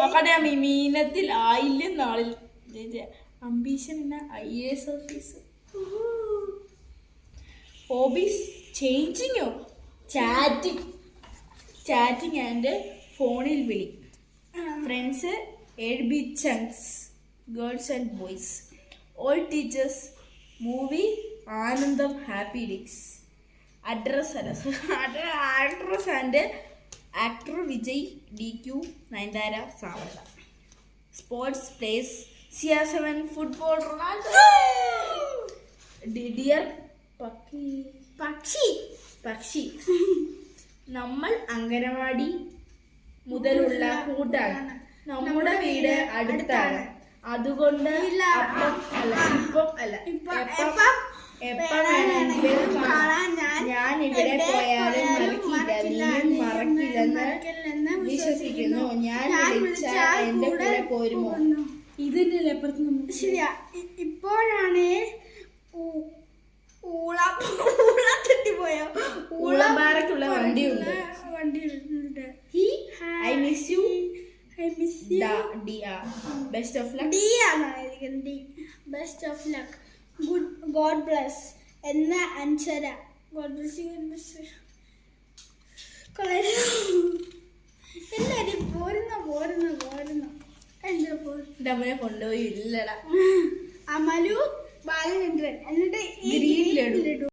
Academy മീനത്തിൽ 1000 നാളിൽ ambition എന്ന IAS officer. Hobbies ചേഞ്ചിങ്ങോ ചാറ്റിംഗ് ആൻഡ് ഫോണിൽ വിളി. Friends 8 bit chunks, girls and boys. All teachers movie Aanandam happy days. Address and actor Vijay, DQ, Nayanthara, Samantha. Sports plays CR7 football Ronaldo. Dear പക്ഷി നമ്മൾ അംഗനവാടി മുതലുള്ള കൂട്ടാണ്. നമ്മുടെ വീട് അടുത്താണ്, അതുകൊണ്ട് ഞാൻ ഇവിടെ പോയാലും മറക്കില്ലെന്ന് വിശ്വസിക്കുന്നു. ഞാൻ വിളിച്ചാൽ എന്റെ കൂടെ പോരുമോ? ഇതിന്റെ അപ്പുറത്ത് ശരിയാ. ഇപ്പോഴാണ് ഊളമാരക്കുള്ള വണ്ടിയുണ്ട്. I miss you. Best of luck. Best of luck. Good. God bless. എന്ന അൻസര. God bless you. എല്ലാരും പോരുന്നു. എന്താ കൊണ്ടുപോയി ഇല്ലടാ. അമലു ബാലചന്ദ്രൻ എന്നിട്ട്